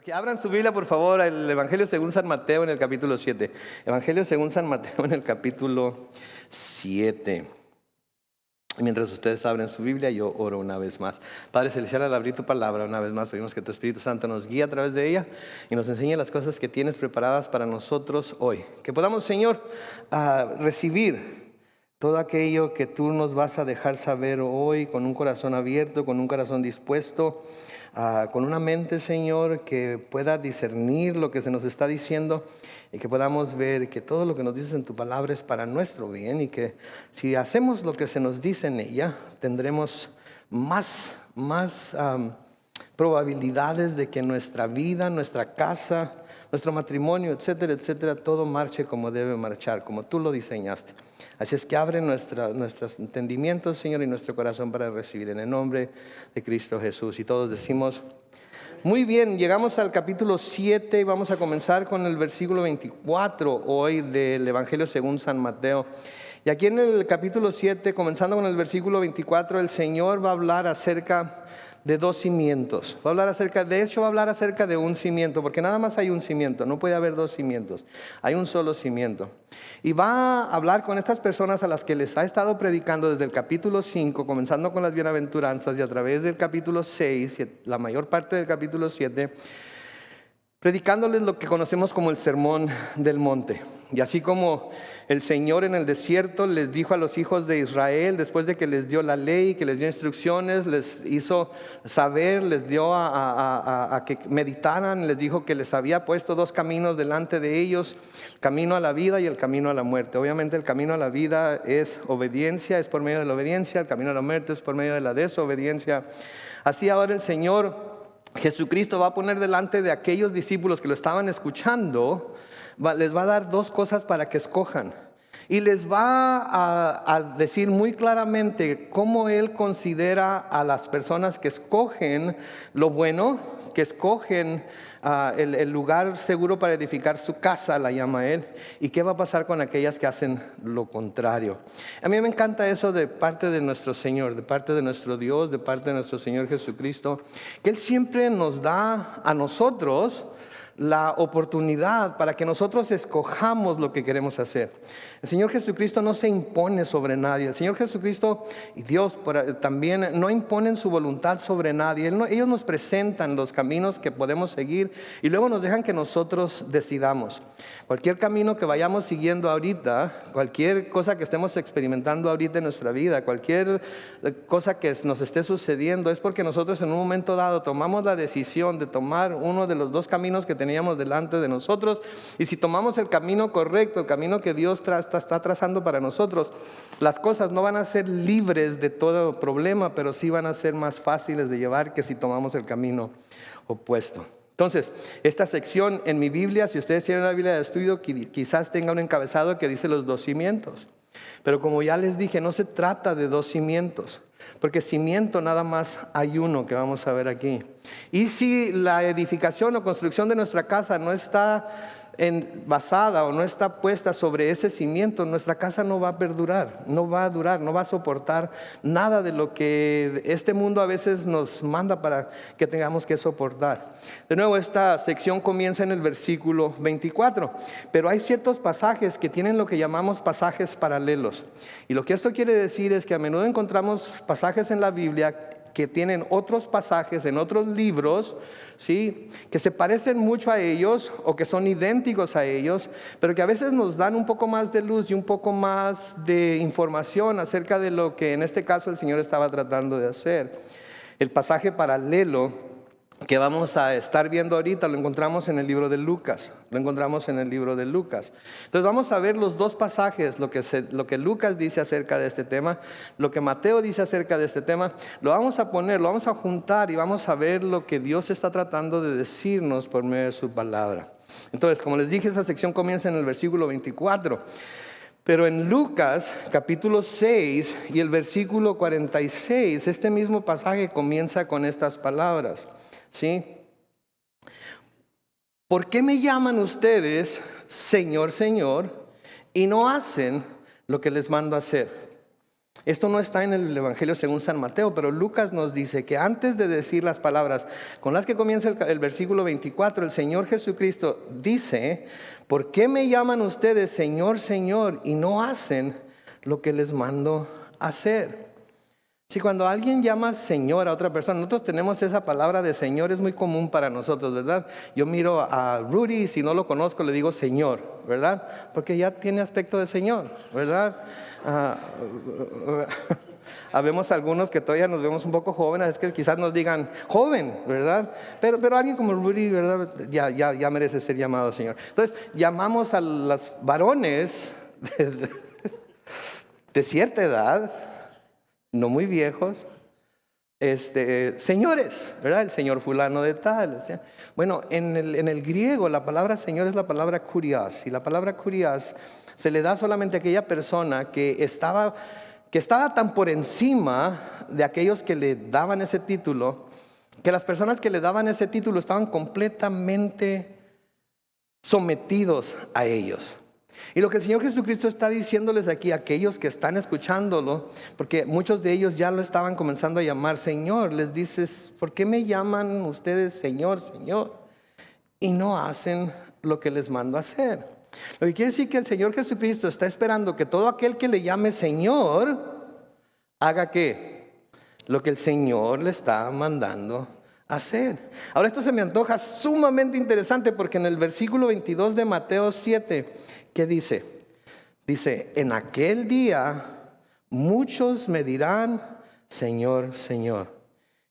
Que abran su Biblia, por favor, al Evangelio según San Mateo en el capítulo 7. Evangelio según San Mateo en el capítulo 7. Y mientras ustedes abren su Biblia, yo oro una vez más. Padre Celestial, al abrir tu palabra, una vez más pedimos que tu Espíritu Santo nos guíe a través de ella y nos enseñe las cosas que tienes preparadas para nosotros hoy. Que podamos, Señor, recibir todo aquello que tú nos vas a dejar saber hoy con un corazón abierto, con un corazón dispuesto, con una mente, Señor, que pueda discernir lo que se nos está diciendo y que podamos ver que todo lo que nos dices en tu palabra es para nuestro bien y que si hacemos lo que se nos dice en ella, tendremos más probabilidades de que nuestra vida, nuestra casa, nuestro matrimonio, etcétera, etcétera, todo marche como debe marchar, como tú lo diseñaste. Así es que abre nuestros entendimientos, Señor, y nuestro corazón para recibir en el nombre de Cristo Jesús. Y todos decimos, muy bien, llegamos al capítulo 7 y vamos a comenzar con el versículo 24 hoy del Evangelio según San Mateo. Y aquí en el capítulo 7, comenzando con el versículo 24, el Señor va a hablar acerca de dos cimientos. Va a hablar acerca de un cimiento, porque nada más hay un cimiento, no puede haber dos cimientos, hay un solo cimiento. Y va a hablar con estas personas a las que les ha estado predicando desde el capítulo 5, comenzando con las bienaventuranzas y a través del capítulo 6 y la mayor parte del capítulo 7, predicándoles lo que conocemos como el Sermón del Monte. Y así como el Señor en el desierto les dijo a los hijos de Israel, después de que les dio la ley, que les dio instrucciones, les hizo saber, les dio a que meditaran, les dijo que les había puesto dos caminos delante de ellos, el camino a la vida y el camino a la muerte. Obviamente el camino a la vida es obediencia, es por medio de la obediencia, el camino a la muerte es por medio de la desobediencia. Así ahora el Señor Jesucristo va a poner delante de aquellos discípulos que lo estaban escuchando, les va a dar dos cosas para que escojan. Y les va a decir muy claramente cómo Él considera a las personas que escogen lo bueno, que escogen el lugar seguro para edificar su casa, la llama Él, y qué va a pasar con aquellas que hacen lo contrario. A mí me encanta eso de parte de nuestro Señor, de parte de nuestro Dios, de parte de nuestro Señor Jesucristo, que Él siempre nos da a nosotros la oportunidad para que nosotros escojamos lo que queremos hacer. El Señor Jesucristo no se impone sobre nadie. El Señor Jesucristo y Dios también no imponen su voluntad sobre nadie. Ellos nos presentan los caminos que podemos seguir y luego nos dejan que nosotros decidamos. Cualquier camino que vayamos siguiendo ahorita, cualquier cosa que estemos experimentando ahorita en nuestra vida, cualquier cosa que nos esté sucediendo, es porque nosotros en un momento dado tomamos la decisión de tomar uno de los dos caminos que teníamos delante de nosotros, y si tomamos el camino correcto, el camino que Dios está trazando para nosotros, las cosas no van a ser libres de todo problema, pero sí van a ser más fáciles de llevar que si tomamos el camino opuesto. Entonces, esta sección en mi Biblia, si ustedes tienen la Biblia de estudio, quizás tenga un encabezado que dice los dos cimientos. Pero como ya les dije, no se trata de dos cimientos, porque cimiento nada más hay uno que vamos a ver aquí. Y si la edificación o construcción de nuestra casa no está basada o no está puesta sobre ese cimiento, nuestra casa no va a perdurar, no va a durar, no va a soportar nada de lo que este mundo a veces nos manda para que tengamos que soportar. De nuevo, esta sección comienza en el versículo 24, pero hay ciertos pasajes que tienen lo que llamamos pasajes paralelos. Y lo que esto quiere decir es que a menudo encontramos pasajes en la Biblia que tienen otros pasajes en otros libros, ¿sí?, que se parecen mucho a ellos o que son idénticos a ellos, pero que a veces nos dan un poco más de luz y un poco más de información acerca de lo que en este caso el Señor estaba tratando de hacer. El pasaje paralelo que vamos a estar viendo ahorita lo encontramos en el libro de Lucas. Entonces vamos a ver los dos pasajes, lo que Lucas dice acerca de este tema, lo que Mateo dice acerca de este tema. Lo vamos a juntar y vamos a ver lo que Dios está tratando de decirnos por medio de su palabra. Entonces, como les dije, esta sección comienza en el versículo 24. Pero en Lucas capítulo 6 y el versículo 46, este mismo pasaje comienza con estas palabras, ¿sí? ¿Por qué me llaman ustedes Señor, Señor, y no hacen lo que les mando hacer? Esto no está en el Evangelio según San Mateo, pero Lucas nos dice que antes de decir las palabras con las que comienza el versículo 24, el Señor Jesucristo dice: ¿por qué me llaman ustedes Señor, Señor, y no hacen lo que les mando hacer? Si cuando alguien llama Señor a otra persona, nosotros tenemos esa palabra de Señor, es muy común para nosotros, ¿verdad? Yo miro a Rudy y si no lo conozco le digo Señor, ¿verdad? Porque ya tiene aspecto de Señor, ¿verdad? Habemos algunos que todavía nos vemos un poco jóvenes, es que quizás nos digan joven, ¿verdad? Pero alguien como Rudy, ¿verdad? Ya merece ser llamado Señor. Entonces, llamamos a los varones de cierta edad, no muy viejos, señores, ¿verdad? El señor fulano de tal. Bueno, en el griego la palabra Señor es la palabra kurios, y la palabra kurios se le da solamente a aquella persona que estaba tan por encima de aquellos que le daban ese título, que las personas que le daban ese título estaban completamente sometidos a ellos. Y lo que el Señor Jesucristo está diciéndoles aquí a aquellos que están escuchándolo, porque muchos de ellos ya lo estaban comenzando a llamar Señor, les dices: ¿por qué me llaman ustedes Señor, Señor? Y no hacen lo que les mando a hacer. Lo que quiere decir que el Señor Jesucristo está esperando que todo aquel que le llame Señor haga ¿qué? Lo que el Señor le está mandando hacer. Ahora, esto se me antoja sumamente interesante porque en el versículo 22 de Mateo 7, ¿qué dice? Dice: en aquel día muchos me dirán Señor, Señor.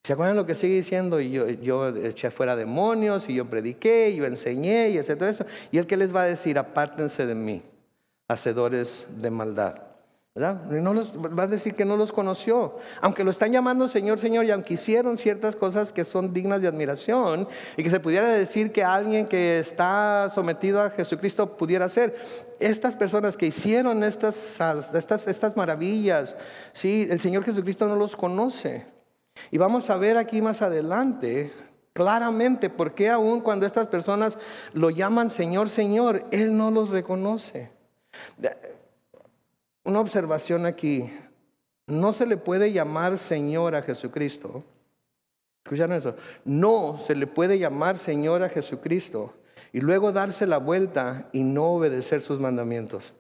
¿Se acuerdan lo que sigue diciendo? Yo eché fuera demonios, y yo prediqué, yo enseñé, y etc. Eso. ¿Y el que les va a decir? Apártense de mí, hacedores de maldad. ¿Verdad? Y no va a decir que no los conoció, aunque lo están llamando Señor, Señor, y aunque hicieron ciertas cosas que son dignas de admiración, y que se pudiera decir que alguien que está sometido a Jesucristo pudiera ser. Estas personas que hicieron estas maravillas, ¿sí? El Señor Jesucristo no los conoce. Y vamos a ver aquí más adelante claramente por qué aún cuando estas personas lo llaman Señor, Señor, Él no los reconoce. Una observación aquí: no se le puede llamar Señor a Jesucristo. ¿Escucharon eso? No se le puede llamar Señor a Jesucristo y luego darse la vuelta y no obedecer sus mandamientos.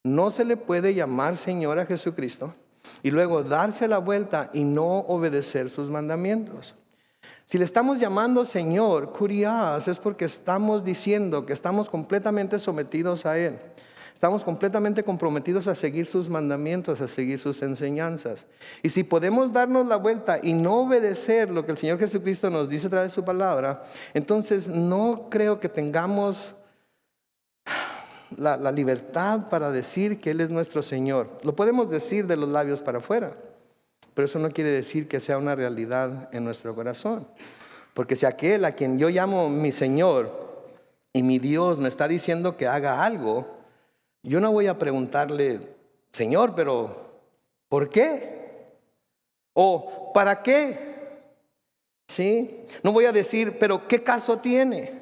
No se le puede llamar Señor a Jesucristo y luego darse la vuelta y no obedecer sus mandamientos. Si le estamos llamando Señor, kurios, es porque estamos diciendo que estamos completamente sometidos a Él. Estamos completamente comprometidos a seguir sus mandamientos, a seguir sus enseñanzas. Y si podemos darnos la vuelta y no obedecer lo que el Señor Jesucristo nos dice a través de su palabra, entonces no creo que tengamos la libertad para decir que Él es nuestro Señor. Lo podemos decir de los labios para afuera, pero eso no quiere decir que sea una realidad en nuestro corazón. Porque si aquel a quien yo llamo mi Señor y mi Dios me está diciendo que haga algo, yo no voy a preguntarle: Señor, pero ¿por qué? ¿O para qué? ¿Sí? No voy a decir: pero ¿qué caso tiene?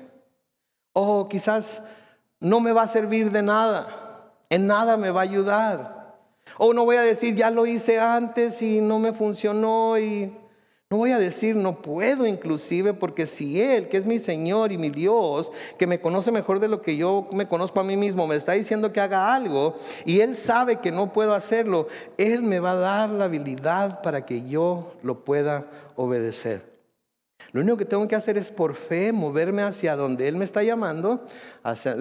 O quizás no me va a servir de nada, en nada me va a ayudar. O no voy a decir: ya lo hice antes y no me funcionó. Y no voy a decir: no puedo, inclusive, porque si Él, que es mi Señor y mi Dios, que me conoce mejor de lo que yo me conozco a mí mismo, me está diciendo que haga algo y Él sabe que no puedo hacerlo, Él me va a dar la habilidad para que yo lo pueda obedecer. Lo único que tengo que hacer es por fe moverme hacia donde Él me está llamando,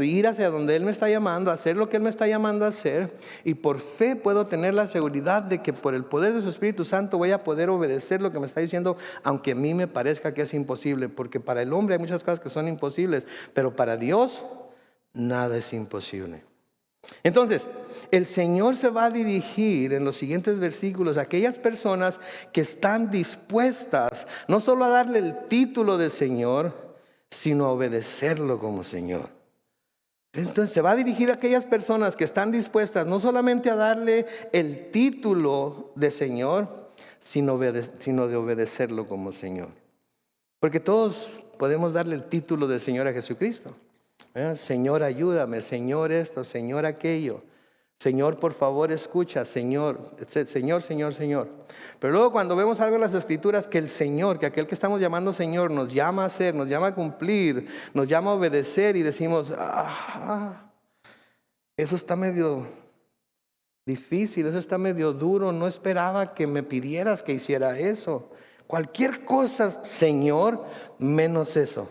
ir hacia donde Él me está llamando, hacer lo que Él me está llamando a hacer. Y por fe puedo tener la seguridad de que por el poder de su Espíritu Santo voy a poder obedecer lo que me está diciendo, aunque a mí me parezca que es imposible. Porque para el hombre hay muchas cosas que son imposibles, pero para Dios nada es imposible. Entonces, el Señor se va a dirigir en los siguientes versículos a aquellas personas que están dispuestas no solo a darle el título de Señor, sino a obedecerlo como Señor. Entonces se va a dirigir a aquellas personas que están dispuestas no solamente a darle el título de Señor, sino de obedecerlo como Señor. Porque todos podemos darle el título de Señor a Jesucristo. Señor, ayúdame, Señor esto, Señor aquello. Señor, por favor, escucha, Señor, Señor, Señor, Señor. Pero luego cuando vemos algo en las Escrituras que el Señor, que aquel que estamos llamando Señor, nos llama a hacer, nos llama a cumplir, nos llama a obedecer y decimos, eso está medio difícil, eso está medio duro, no esperaba que me pidieras que hiciera eso. Cualquier cosa, Señor, menos eso.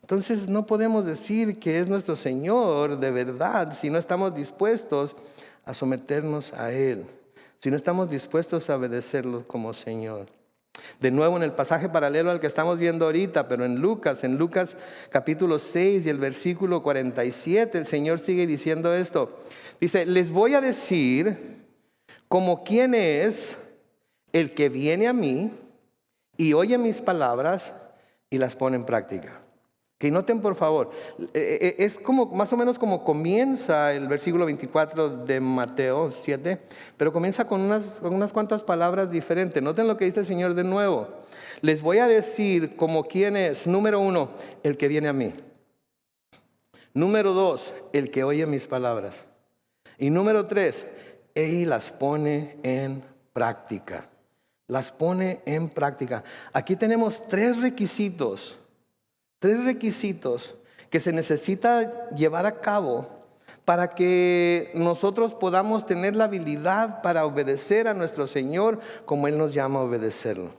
Entonces no podemos decir que es nuestro Señor de verdad si no estamos dispuestos a someternos a Él, si no estamos dispuestos a obedecerlo como Señor. De nuevo en el pasaje paralelo al que estamos viendo ahorita, pero en Lucas capítulo 6 y el versículo 47, el Señor sigue diciendo esto. Dice, les voy a decir como quién es el que viene a mí y oye mis palabras y las pone en práctica. Que noten por favor, es como más o menos como comienza el versículo 24 de Mateo 7, pero comienza con unas cuantas palabras diferentes. Noten lo que dice el Señor de nuevo. Les voy a decir como quién es, número 1, el que viene a mí. Número 2, el que oye mis palabras. Y número 3, Él las pone en práctica. Las pone en práctica. Aquí tenemos tres requisitos que se necesita llevar a cabo para que nosotros podamos tener la habilidad para obedecer a nuestro Señor como Él nos llama a obedecerlo.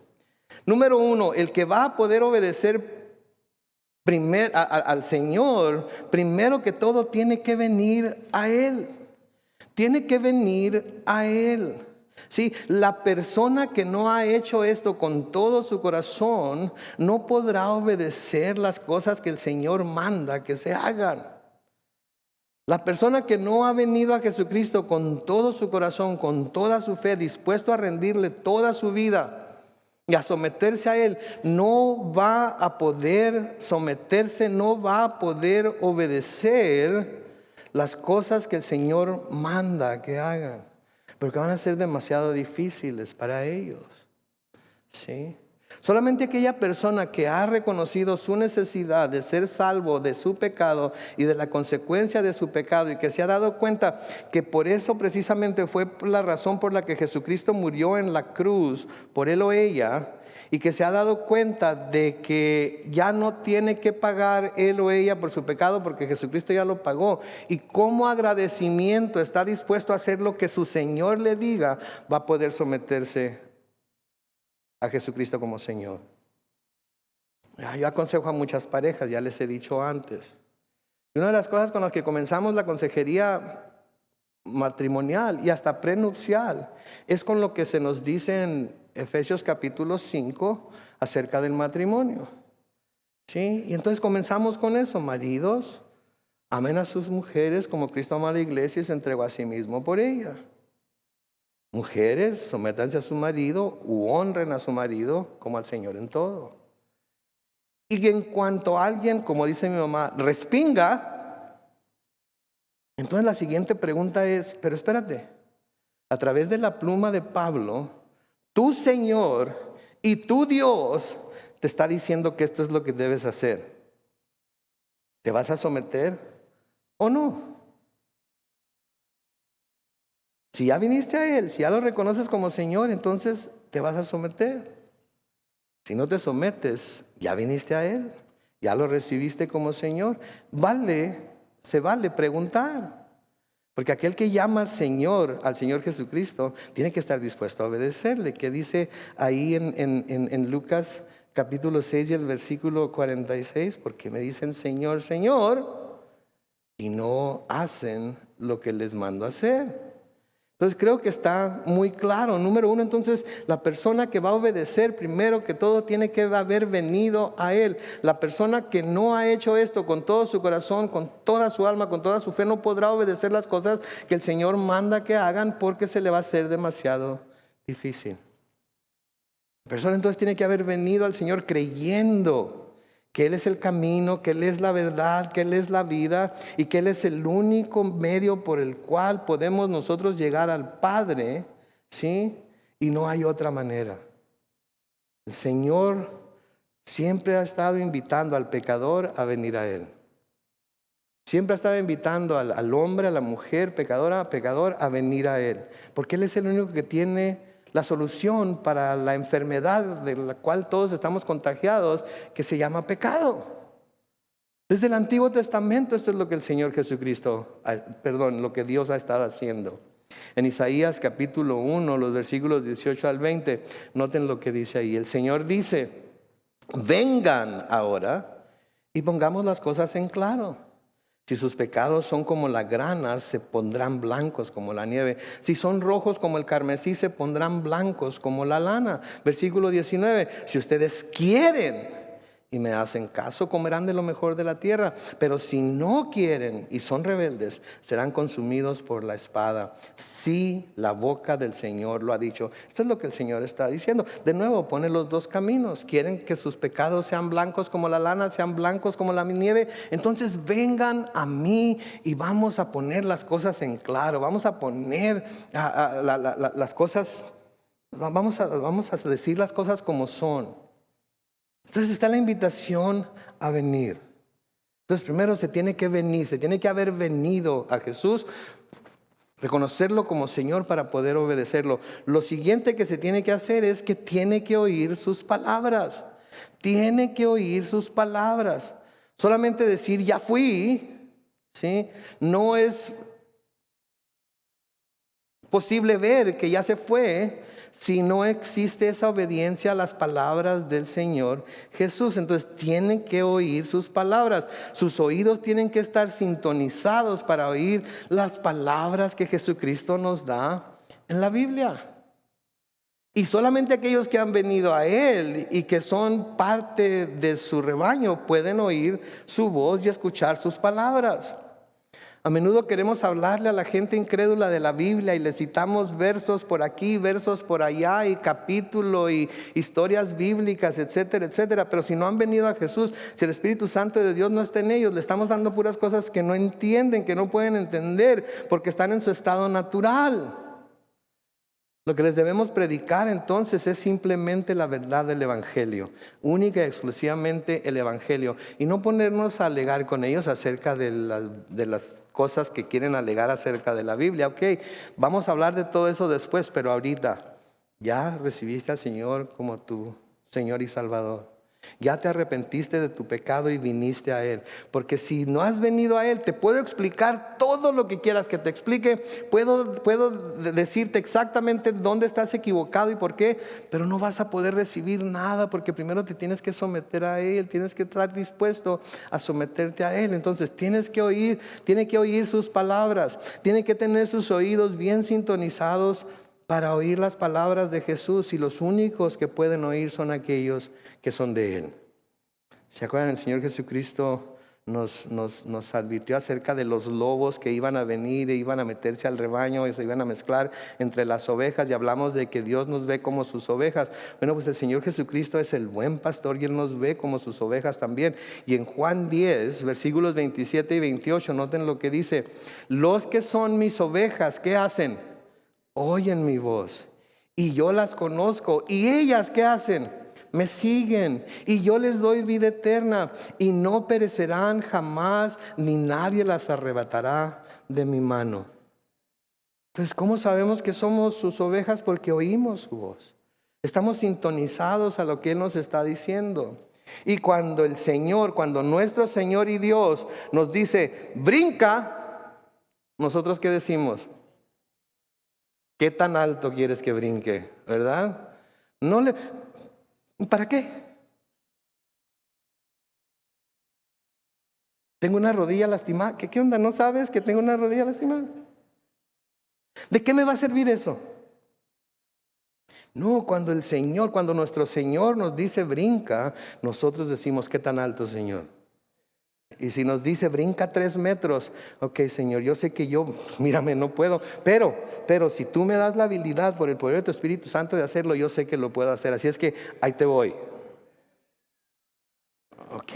Número 1, el que va a poder obedecer al Señor, primero que todo tiene que venir a Él. Tiene que venir a Él. Sí, la persona que no ha hecho esto con todo su corazón no podrá obedecer las cosas que el Señor manda que se hagan. La persona que no ha venido a Jesucristo con todo su corazón, con toda su fe, dispuesto a rendirle toda su vida y a someterse a Él, no va a poder someterse, no va a poder obedecer las cosas que el Señor manda que hagan, porque van a ser demasiado difíciles para ellos. ¿Sí? Solamente aquella persona que ha reconocido su necesidad de ser salvo de su pecado y de la consecuencia de su pecado, y que se ha dado cuenta que por eso precisamente fue la razón por la que Jesucristo murió en la cruz, por él o ella, y que se ha dado cuenta de que ya no tiene que pagar él o ella por su pecado porque Jesucristo ya lo pagó, y como agradecimiento está dispuesto a hacer lo que su Señor le diga, va a poder someterse a Jesucristo como Señor. Yo aconsejo a muchas parejas, ya les he dicho antes. Y una de las cosas con las que comenzamos la consejería matrimonial y hasta prenupcial es con lo que se nos dice en Efesios capítulo 5 acerca del matrimonio. ¿Sí? Y entonces comenzamos con eso. Maridos, amen a sus mujeres como Cristo amó a la iglesia y se entregó a sí mismo por ella. Mujeres, sométanse a su marido u honren a su marido como al Señor en todo. Y en cuanto alguien, como dice mi mamá, respinga, entonces la siguiente pregunta es, pero espérate, a través de la pluma de Pablo, tu Señor y tu Dios te está diciendo que esto es lo que debes hacer. ¿Te vas a someter o no? Si ya viniste a Él, si ya lo reconoces como Señor, entonces te vas a someter. Si no te sometes, ya viniste a Él, ya lo recibiste como Señor. Se vale preguntar. Porque aquel que llama Señor al Señor Jesucristo tiene que estar dispuesto a obedecerle. Que dice ahí en Lucas capítulo 6 y el versículo 46, porque me dicen Señor, Señor, y no hacen lo que les mando hacer. Entonces creo que está muy claro. Número 1, entonces la persona que va a obedecer primero que todo tiene que haber venido a Él. La persona que no ha hecho esto con todo su corazón, con toda su alma, con toda su fe, no podrá obedecer las cosas que el Señor manda que hagan porque se le va a hacer demasiado difícil. La persona entonces tiene que haber venido al Señor creyendo que Él es el camino, que Él es la verdad, que Él es la vida y que Él es el único medio por el cual podemos nosotros llegar al Padre, ¿sí? Y no hay otra manera. El Señor siempre ha estado invitando al pecador a venir a Él. Siempre estaba invitando al hombre, a la mujer, pecadora, pecador, a venir a Él. Porque Él es el único que tiene la solución para la enfermedad de la cual todos estamos contagiados, que se llama pecado. Desde el Antiguo Testamento esto es lo que el Señor Jesucristo, lo que Dios ha estado haciendo. En Isaías capítulo 1, los versículos 18 al 20, noten lo que dice ahí. El Señor dice, vengan ahora y pongamos las cosas en claro. Si sus pecados son como la grana, se pondrán blancos como la nieve. Si son rojos como el carmesí, se pondrán blancos como la lana. Versículo 19, si ustedes quieren y me hacen caso, comerán de lo mejor de la tierra. Pero si no quieren y son rebeldes, serán consumidos por la espada. Sí, la boca del Señor lo ha dicho. Esto es lo que el Señor está diciendo. De nuevo, pone los dos caminos. Quieren que sus pecados sean blancos como la lana, sean blancos como la nieve. Entonces vengan a mí y vamos a poner las cosas en claro. Vamos a poner las cosas, vamos a decir las cosas como son. Entonces está la invitación a venir. Entonces primero se tiene que venir, se tiene que haber venido a Jesús, reconocerlo como Señor para poder obedecerlo. Lo siguiente que se tiene que hacer es que tiene que oír sus palabras. Tiene que oír sus palabras. Solamente decir ya fui, ¿sí? No es posible ver que ya se fue si no existe esa obediencia a las palabras del Señor Jesús. Entonces tienen que oír sus palabras. Sus oídos tienen que estar sintonizados para oír las palabras que Jesucristo nos da en la Biblia. Y solamente aquellos que han venido a Él y que son parte de su rebaño pueden oír su voz y escuchar sus palabras. A menudo queremos hablarle a la gente incrédula de la Biblia y le citamos versos por aquí, versos por allá y capítulo y historias bíblicas, etcétera, etcétera. Pero si no han venido a Jesús, si el Espíritu Santo de Dios no está en ellos, le estamos dando puras cosas que no entienden, que no pueden entender porque están en su estado natural. Lo que les debemos predicar entonces es simplemente la verdad del Evangelio, única y exclusivamente el Evangelio, y no ponernos a alegar con ellos acerca de las cosas que quieren alegar acerca de la Biblia. Ok, vamos a hablar de todo eso después, pero ahorita ya recibiste al Señor como tu Señor y Salvador. Ya te arrepentiste de tu pecado y viniste a Él. Porque si no has venido a Él, te puedo explicar todo lo que quieras que te explique. Puedo decirte exactamente dónde estás equivocado y por qué. Pero no vas a poder recibir nada porque primero te tienes que someter a Él. Tienes que estar dispuesto a someterte a Él. Entonces tiene que oír sus palabras. Tiene que tener sus oídos bien sintonizados para oír las palabras de Jesús, y los únicos que pueden oír son aquellos que son de Él. ¿Se acuerdan? El Señor Jesucristo nos advirtió acerca de los lobos que iban a venir e iban a meterse al rebaño y se iban a mezclar entre las ovejas, y hablamos de que Dios nos ve como sus ovejas. Bueno, pues el Señor Jesucristo es el buen pastor y Él nos ve como sus ovejas también. Y en Juan 10, versículos 27 y 28, noten lo que dice: los que son mis ovejas, ¿qué hacen? Oyen mi voz y yo las conozco, y ellas ¿qué hacen? Me siguen, y yo les doy vida eterna y no perecerán jamás, ni nadie las arrebatará de mi mano. Entonces, ¿cómo sabemos que somos sus ovejas? Porque oímos su voz. Estamos sintonizados a lo que Él nos está diciendo. Y cuando nuestro Señor y Dios nos dice brinca, ¿nosotros qué decimos? ¿Qué tan alto quieres que brinque? ¿Verdad? ¿Para qué? Tengo una rodilla lastimada. ¿Qué onda? ¿No sabes que tengo una rodilla lastimada? ¿De qué me va a servir eso? No, cuando nuestro Señor nos dice brinca, nosotros decimos, ¿qué tan alto, Señor? Y si nos dice brinca 3 metros, ok, Señor, yo sé que mírame, no puedo, pero si tú me das la habilidad por el poder de tu Espíritu Santo de hacerlo, yo sé que lo puedo hacer. Así es que ahí te voy. Ok.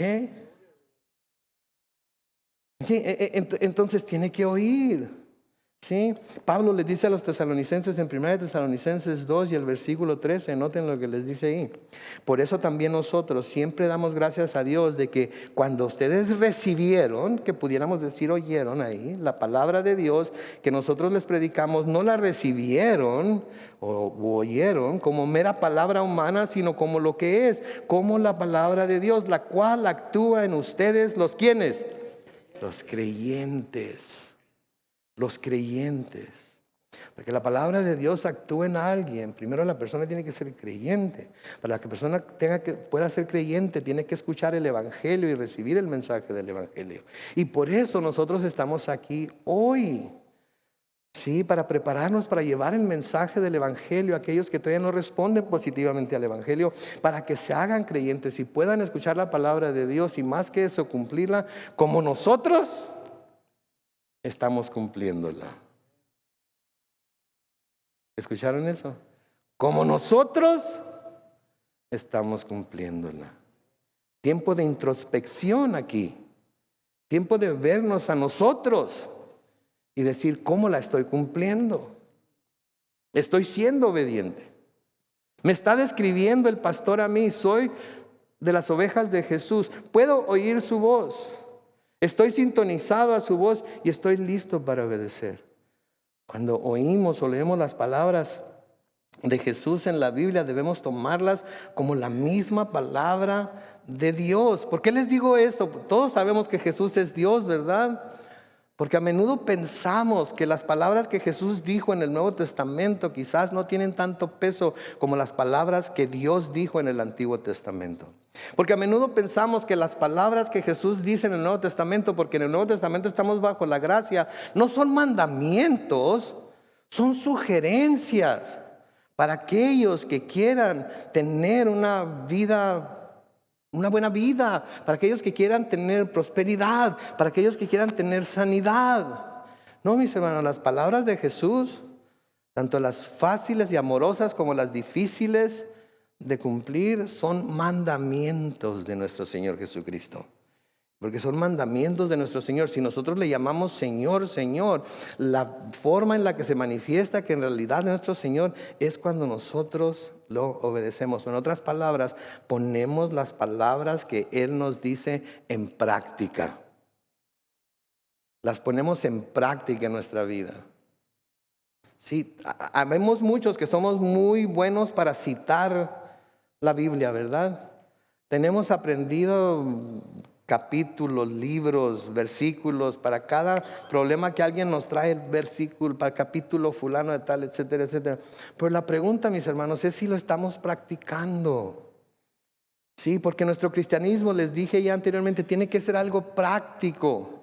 Entonces tiene que oír. Sí, Pablo les dice a los tesalonicenses en 1 Tesalonicenses 2 y el versículo 13, noten lo que les dice ahí. Por eso también nosotros siempre damos gracias a Dios de que cuando ustedes recibieron, que pudiéramos decir oyeron ahí, la palabra de Dios que nosotros les predicamos, no la recibieron o oyeron como mera palabra humana, sino como lo que es, como la palabra de Dios, la cual actúa en ustedes, ¿los quiénes? Los creyentes. Los creyentes. Para que la palabra de Dios actúe en alguien, primero la persona tiene que ser creyente. Para que la persona pueda ser creyente, tiene que escuchar el Evangelio y recibir el mensaje del Evangelio. Y por eso nosotros estamos aquí hoy. Sí, para prepararnos para llevar el mensaje del Evangelio a aquellos que todavía no responden positivamente al Evangelio, para que se hagan creyentes y puedan escuchar la palabra de Dios y más que eso, cumplirla como nosotros estamos cumpliéndola. ¿Escucharon eso? Como nosotros estamos cumpliéndola. Tiempo de introspección aquí. Tiempo de vernos a nosotros y decir, ¿cómo la estoy cumpliendo? Estoy siendo obediente. Me está describiendo el pastor a mí, soy de las ovejas de Jesús. Puedo oír su voz. Estoy sintonizado a su voz y estoy listo para obedecer. Cuando oímos o leemos las palabras de Jesús en la Biblia, debemos tomarlas como la misma palabra de Dios. ¿Por qué les digo esto? Todos sabemos que Jesús es Dios, ¿verdad? Porque a menudo pensamos que las palabras que Jesús dijo en el Nuevo Testamento quizás no tienen tanto peso como las palabras que Dios dijo en el Antiguo Testamento. Porque a menudo pensamos que las palabras que Jesús dice en el Nuevo Testamento, porque en el Nuevo Testamento estamos bajo la gracia, no son mandamientos, son sugerencias para aquellos que quieran tener una buena vida, para aquellos que quieran tener prosperidad, para aquellos que quieran tener sanidad. No, mis hermanos, las palabras de Jesús, tanto las fáciles y amorosas como las difíciles de cumplir, son mandamientos de nuestro Señor Jesucristo. Porque son mandamientos de nuestro Señor. Si nosotros le llamamos Señor, Señor, la forma en la que se manifiesta que en realidad nuestro Señor es cuando nosotros lo obedecemos. En otras palabras, ponemos las palabras que Él nos dice en práctica. Las ponemos en práctica en nuestra vida. Sí, habemos muchos que somos muy buenos para citar la Biblia, ¿verdad? Tenemos aprendido capítulos, libros, versículos, para cada problema que alguien nos trae el versículo, para el capítulo fulano de tal, etcétera, etcétera. Pero la pregunta, mis hermanos, es si lo estamos practicando. Sí, porque nuestro cristianismo, les dije ya anteriormente, tiene que ser algo práctico.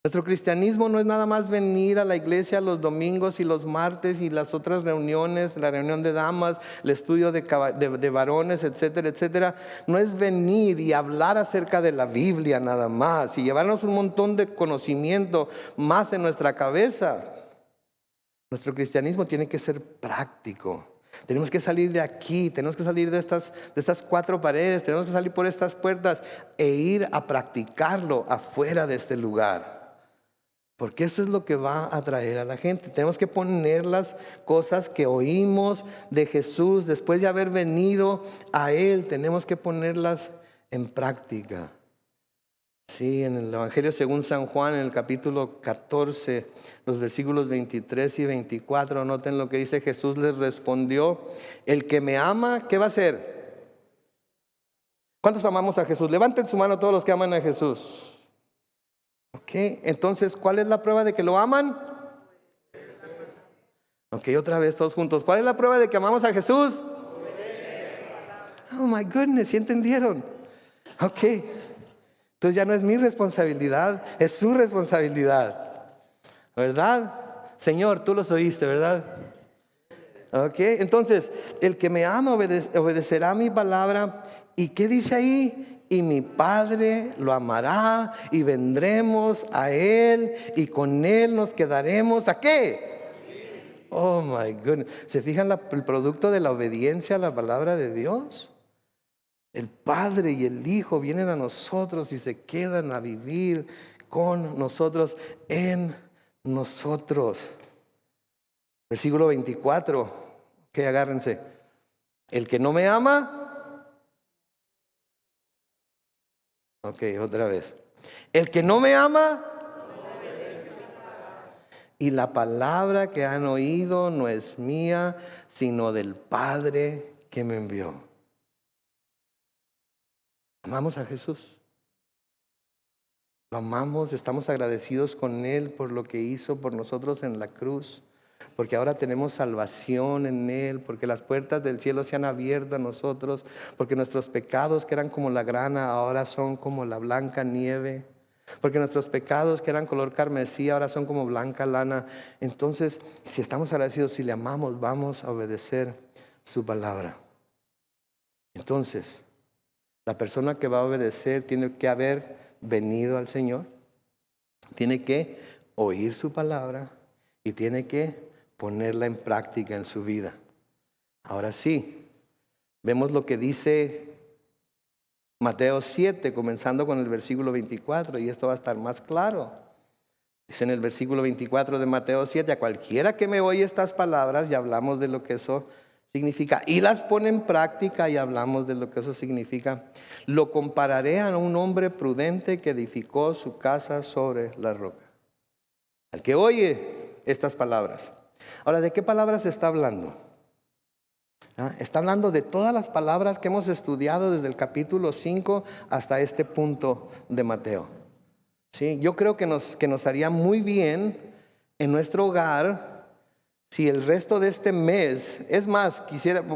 Nuestro cristianismo no es nada más venir a la iglesia los domingos y los martes y las otras reuniones, la reunión de damas, el estudio de varones, etcétera, etcétera. No es venir y hablar acerca de la Biblia nada más y llevarnos un montón de conocimiento más en nuestra cabeza. Nuestro cristianismo tiene que ser práctico. Tenemos que salir de aquí, tenemos que salir de estas cuatro paredes, tenemos que salir por estas puertas e ir a practicarlo afuera de este lugar. Porque eso es lo que va a atraer a la gente. Tenemos que poner las cosas que oímos de Jesús después de haber venido a Él. Tenemos que ponerlas en práctica. Sí, en el Evangelio según San Juan, en el capítulo 14, los versículos 23 y 24, noten lo que dice Jesús les respondió: el que me ama, ¿qué va a hacer? ¿Cuántos amamos a Jesús? Levanten su mano todos los que aman a Jesús. Ok, entonces, ¿cuál es la prueba de que lo aman? Ok, otra vez todos juntos. ¿Cuál es la prueba de que amamos a Jesús? Oh my goodness, ¿sí entendieron? Ok, entonces ya no es mi responsabilidad, es su responsabilidad. ¿Verdad? Señor, tú los oíste, ¿verdad? Ok, entonces, el que me ama obedecerá mi palabra. ¿Y qué dice ahí? Y mi Padre lo amará y vendremos a Él y con Él nos quedaremos. ¿A qué? Oh my goodness. ¿Se fijan el producto de la obediencia a la palabra de Dios? El Padre y el Hijo vienen a nosotros y se quedan a vivir con nosotros en nosotros. Versículo 24, que agárrense. El que no me ama, ok, otra vez. El que no me ama, y la palabra que han oído no es mía, sino del Padre que me envió. Amamos a Jesús. Lo amamos, estamos agradecidos con Él por lo que hizo por nosotros en la cruz. Porque ahora tenemos salvación en Él, porque las puertas del cielo se han abierto a nosotros, porque nuestros pecados que eran como la grana ahora son como la blanca nieve, porque nuestros pecados que eran color carmesí ahora son como blanca lana. Entonces, si estamos agradecidos, si le amamos, vamos a obedecer su palabra. Entonces, la persona que va a obedecer tiene que haber venido al Señor, tiene que oír su palabra y tiene que ponerla en práctica en su vida. Ahora sí, vemos lo que dice Mateo 7, comenzando con el versículo 24, y esto va a estar más claro. Dice en el versículo 24 de Mateo 7, a cualquiera que me oye estas palabras, y hablamos de lo que eso significa, y las pone en práctica, y hablamos de lo que eso significa, lo compararé a un hombre prudente que edificó su casa sobre la roca. Al que oye estas palabras. Ahora, ¿de qué palabras está hablando? Está hablando de todas las palabras que hemos estudiado desde el capítulo 5 hasta este punto de Mateo. ¿Sí? Yo creo que nos haría muy bien en nuestro hogar si el resto de este mes, es más,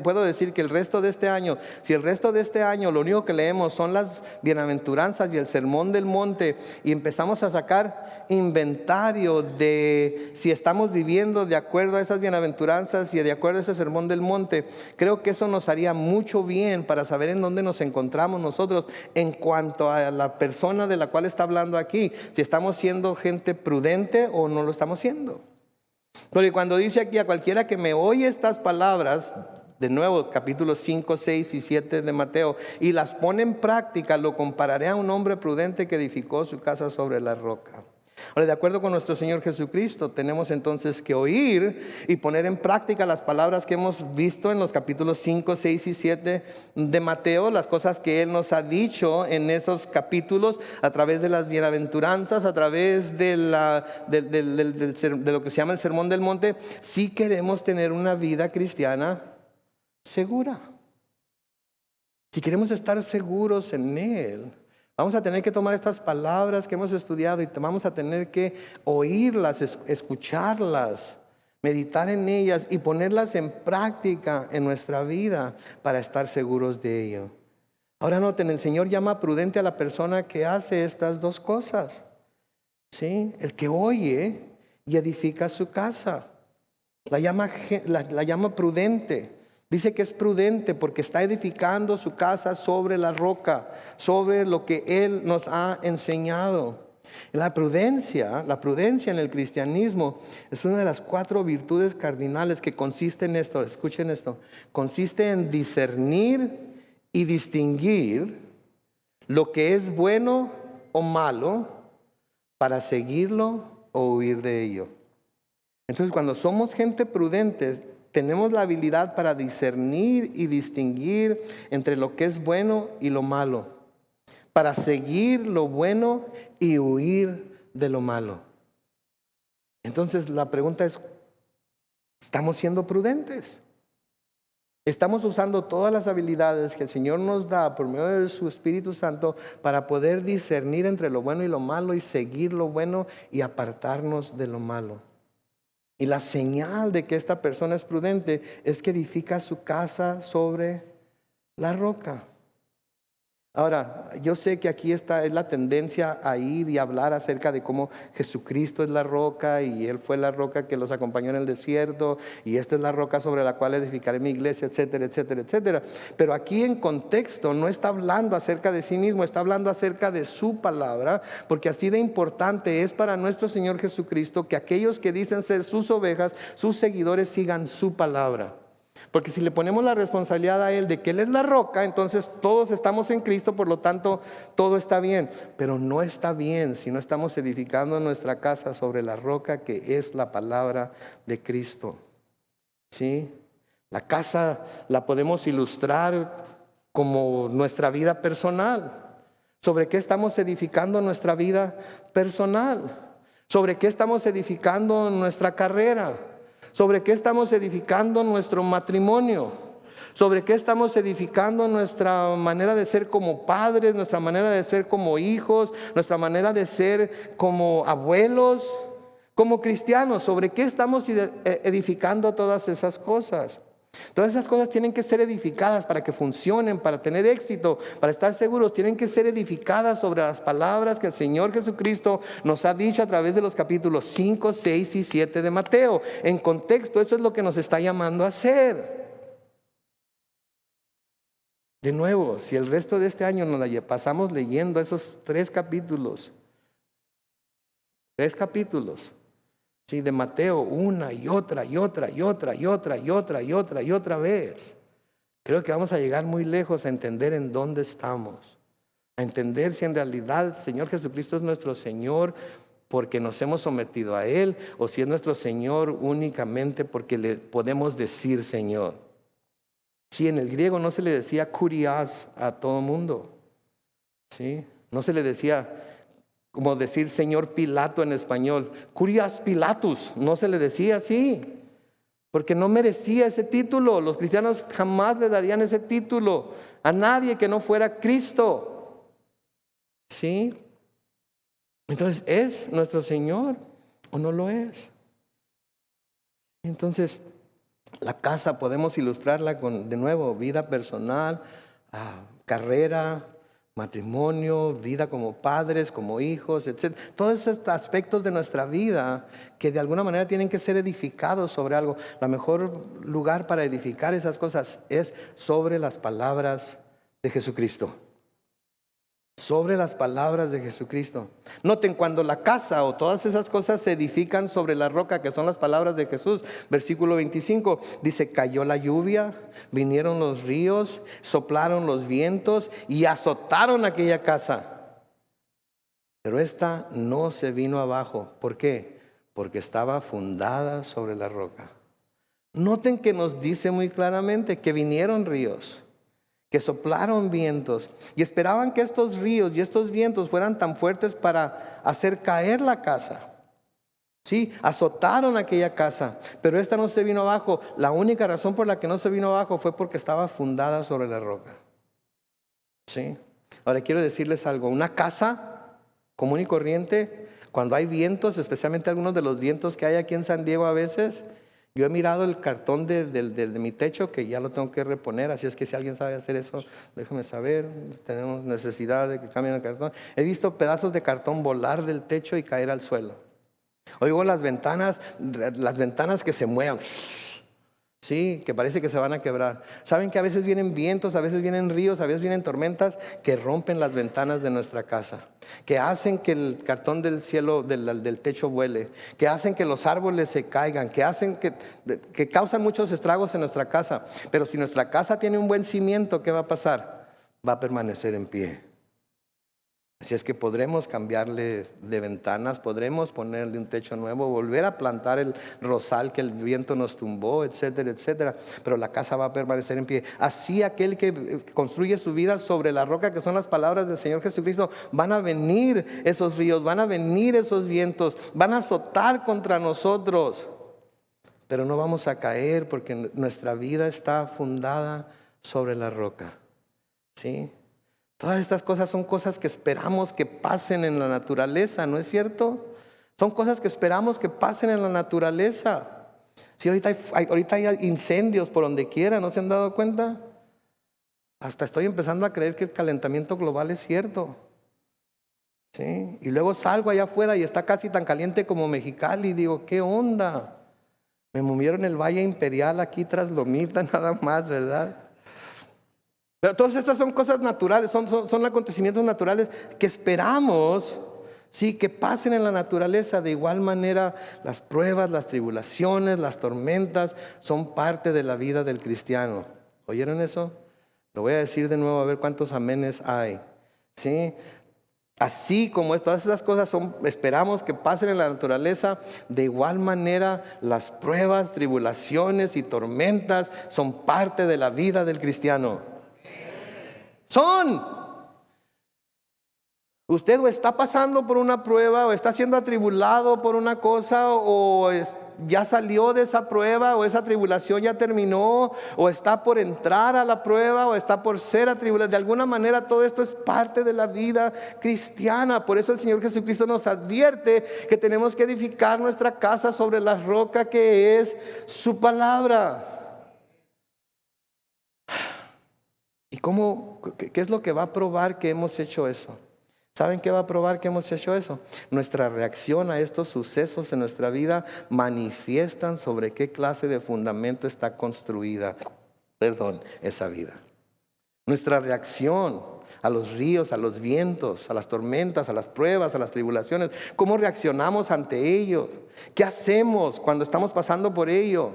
puedo decir que el resto de este año, si el resto de este año lo único que leemos son las bienaventuranzas y el sermón del monte y empezamos a sacar inventario de si estamos viviendo de acuerdo a esas bienaventuranzas y de acuerdo a ese sermón del monte, creo que eso nos haría mucho bien para saber en dónde nos encontramos nosotros en cuanto a la persona de la cual está hablando aquí, si estamos siendo gente prudente o no lo estamos siendo. Porque cuando dice aquí a cualquiera que me oye estas palabras, de nuevo capítulos 5, 6 y 7 de Mateo, y las pone en práctica, lo compararé a un hombre prudente que edificó su casa sobre la roca. Ahora, de acuerdo con nuestro Señor Jesucristo, tenemos entonces que oír y poner en práctica las palabras que hemos visto en los capítulos 5, 6 y 7 de Mateo, las cosas que Él nos ha dicho en esos capítulos a través de las bienaventuranzas, a través de lo que se llama el Sermón del Monte, si queremos tener una vida cristiana segura. Si queremos estar seguros en Él, vamos a tener que tomar estas palabras que hemos estudiado y vamos a tener que oírlas, escucharlas, meditar en ellas y ponerlas en práctica en nuestra vida para estar seguros de ello. Ahora noten, el Señor llama prudente a la persona que hace estas dos cosas. ¿Sí? El que oye y edifica su casa. La llama prudente. Dice que es prudente porque está edificando su casa sobre la roca, sobre lo que Él nos ha enseñado. La prudencia en el cristianismo es una de las 4 virtudes cardinales que consiste en esto. Escuchen esto. Consiste en discernir y distinguir lo que es bueno o malo para seguirlo o huir de ello. Entonces, cuando somos gente prudente, tenemos la habilidad para discernir y distinguir entre lo que es bueno y lo malo, para seguir lo bueno y huir de lo malo. Entonces la pregunta es, ¿estamos siendo prudentes? ¿Estamos usando todas las habilidades que el Señor nos da por medio de su Espíritu Santo para poder discernir entre lo bueno y lo malo y seguir lo bueno y apartarnos de lo malo? Y la señal de que esta persona es prudente es que edifica su casa sobre la roca. Ahora, yo sé que aquí es la tendencia a ir y hablar acerca de cómo Jesucristo es la roca y Él fue la roca que los acompañó en el desierto y esta es la roca sobre la cual edificaré mi iglesia, etcétera, etcétera, etcétera. Pero aquí en contexto no está hablando acerca de sí mismo, está hablando acerca de su palabra, porque así de importante es para nuestro Señor Jesucristo que aquellos que dicen ser sus ovejas, sus seguidores, sigan su palabra. Porque si le ponemos la responsabilidad a Él de que Él es la roca, entonces todos estamos en Cristo, por lo tanto todo está bien. Pero no está bien si no estamos edificando nuestra casa sobre la roca que es la palabra de Cristo. ¿Sí? La casa la podemos ilustrar como nuestra vida personal. ¿Sobre qué estamos edificando nuestra vida personal? ¿Sobre qué estamos edificando nuestra carrera? ¿Sobre qué estamos edificando nuestro matrimonio? ¿Sobre qué estamos edificando nuestra manera de ser como padres, nuestra manera de ser como hijos, nuestra manera de ser como abuelos, como cristianos? ¿Sobre qué estamos edificando todas esas cosas? Todas esas cosas tienen que ser edificadas para que funcionen, para tener éxito, para estar seguros. Tienen que ser edificadas sobre las palabras que el Señor Jesucristo nos ha dicho a través de los capítulos 5, 6 y 7 de Mateo. En contexto, eso es lo que nos está llamando a hacer. De nuevo, si el resto de este año nos la pasamos leyendo esos 3 capítulos, sí, de Mateo, una y otra vez. Creo que vamos a llegar muy lejos a entender en dónde estamos, a entender si en realidad el Señor Jesucristo es nuestro Señor porque nos hemos sometido a Él, o si es nuestro Señor únicamente porque le podemos decir Señor. Sí, en el griego no se le decía kurios a todo mundo, ¿sí? No se le decía como decir Señor Pilato en español, Curias Pilatus, no se le decía así, porque no merecía ese título. Los cristianos jamás le darían ese título a nadie que no fuera Cristo. ¿Sí? Entonces, ¿es nuestro Señor o no lo es? Entonces, la casa podemos ilustrarla con, de nuevo, vida personal, carrera, matrimonio, vida como padres, como hijos, etc. Todos estos aspectos de nuestra vida que de alguna manera tienen que ser edificados sobre algo. El mejor lugar para edificar esas cosas es sobre las palabras de Jesucristo. Sobre las palabras de Jesucristo. Noten, cuando la casa o todas esas cosas se edifican sobre la roca, que son las palabras de Jesús, versículo 25, dice, cayó la lluvia, vinieron los ríos, soplaron los vientos y azotaron aquella casa. Pero esta no se vino abajo. ¿Por qué? Porque estaba fundada sobre la roca. Noten que nos dice muy claramente que vinieron ríos, que soplaron vientos y esperaban que estos ríos y estos vientos fueran tan fuertes para hacer caer la casa. Sí, azotaron aquella casa, pero esta no se vino abajo. La única razón por la que no se vino abajo fue porque estaba fundada sobre la roca. Sí. Ahora quiero decirles algo, una casa común y corriente, cuando hay vientos, especialmente algunos de los vientos que hay aquí en San Diego a veces, yo he mirado el cartón de mi techo, que ya lo tengo que reponer, así es que si alguien sabe hacer eso, déjame saber. Tenemos necesidad de que cambien el cartón. He visto pedazos de cartón volar del techo y caer al suelo. Oigo las ventanas que se mueven, sí, que parece que se van a quebrar. Saben que a veces vienen vientos, a veces vienen ríos, a veces vienen tormentas que rompen las ventanas de nuestra casa, que hacen que el cartón del cielo, del techo vuele, que hacen que los árboles se caigan, que hacen que causan muchos estragos en nuestra casa. Pero si nuestra casa tiene un buen cimiento, ¿qué va a pasar? Va a permanecer en pie. Así es que podremos cambiarle de ventanas, podremos ponerle un techo nuevo, volver a plantar el rosal que el viento nos tumbó, etcétera, etcétera. Pero la casa va a permanecer en pie. Así aquel que construye su vida sobre la roca, que son las palabras del Señor Jesucristo, van a venir esos ríos, van a venir esos vientos, van a azotar contra nosotros. Pero no vamos a caer porque nuestra vida está fundada sobre la roca. ¿Sí? Todas estas cosas son cosas que esperamos que pasen en la naturaleza, ¿no es cierto? Son cosas que esperamos que pasen en la naturaleza. Si ahorita hay incendios por donde quiera, ¿no se han dado cuenta? Hasta estoy empezando a creer que el calentamiento global es cierto. ¿Sí? Y luego salgo allá afuera y está casi tan caliente como Mexicali y digo, ¿qué onda? Me movieron el Valle Imperial aquí tras Lomita nada más, ¿verdad? Pero todas estas son cosas naturales, son acontecimientos naturales que esperamos, Sí, que pasen en la naturaleza. De igual manera, las pruebas, las tribulaciones, las tormentas son parte de la vida del cristiano. ¿Oyeron eso? Lo voy a decir de nuevo a ver cuántos amenes hay. ¿Sí? Así como todas esas cosas esperamos que pasen en la naturaleza, de igual manera las pruebas, tribulaciones y tormentas son parte de la vida del cristiano. Son. Usted o está pasando por una prueba, o está siendo atribulado por una cosa, ya salió de esa prueba, o esa tribulación ya terminó, o está por entrar a la prueba, o está por ser atribulado. De alguna manera todo esto es parte de la vida cristiana. Por eso el Señor Jesucristo nos advierte que tenemos que edificar nuestra casa sobre la roca que es su palabra. ¿Y qué es lo que va a probar que hemos hecho eso? ¿Saben qué va a probar que hemos hecho eso? Nuestra reacción a estos sucesos en nuestra vida manifiestan sobre qué clase de fundamento está construida, esa vida. Nuestra reacción a los ríos, a los vientos, a las tormentas, a las pruebas, a las tribulaciones, ¿cómo reaccionamos ante ellos? ¿Qué hacemos cuando estamos pasando por ello?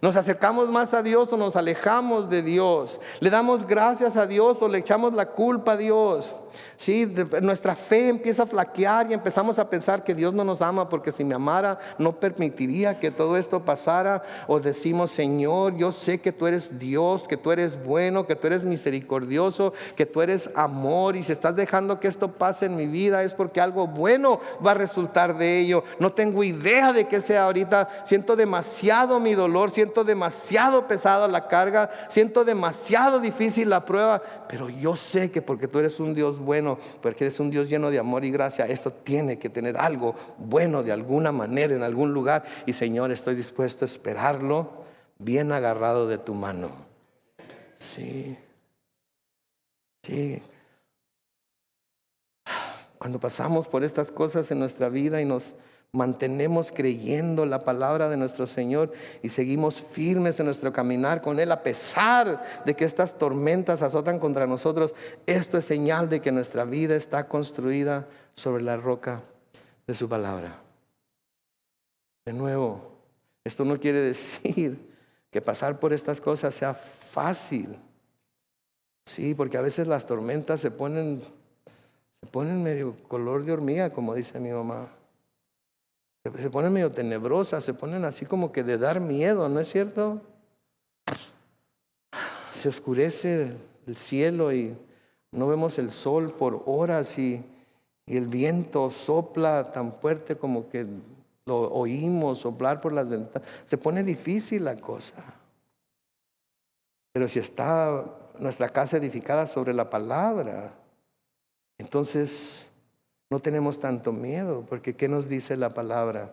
¿Nos acercamos más a Dios o nos alejamos de Dios? ¿Le damos gracias a Dios o le echamos la culpa a Dios? ¿Sí? Nuestra fe empieza a flaquear y empezamos a pensar que Dios no nos ama, porque si me amara no permitiría que todo esto pasara. O decimos: Señor, yo sé que tú eres Dios, que tú eres bueno, que tú eres misericordioso, que tú eres amor, y si estás dejando que esto pase en mi vida es porque algo bueno va a resultar de ello. No tengo idea de qué sea ahorita, siento demasiado mi dolor, siento demasiado pesada la carga, siento demasiado difícil la prueba, pero yo sé que porque tú eres un Dios bueno, porque eres un Dios lleno de amor y gracia, esto tiene que tener algo bueno de alguna manera, en algún lugar. Y Señor, estoy dispuesto a esperarlo bien agarrado de tu mano. Sí. Cuando pasamos por estas cosas en nuestra vida y nos mantenemos creyendo la palabra de nuestro Señor y seguimos firmes en nuestro caminar con Él, a pesar de que estas tormentas azotan contra nosotros, esto es señal de que nuestra vida está construida sobre la roca de su palabra. De nuevo, esto no quiere decir que pasar por estas cosas sea fácil. Sí, porque a veces las tormentas se ponen medio color de hormiga, como dice mi mamá. Se ponen medio tenebrosas, se ponen así como que de dar miedo, ¿no es cierto? Se oscurece el cielo y no vemos el sol por horas, y el viento sopla tan fuerte como que lo oímos soplar por las ventanas. Se pone difícil la cosa. Pero si está nuestra casa edificada sobre la palabra, entonces no tenemos tanto miedo, porque ¿qué nos dice la palabra?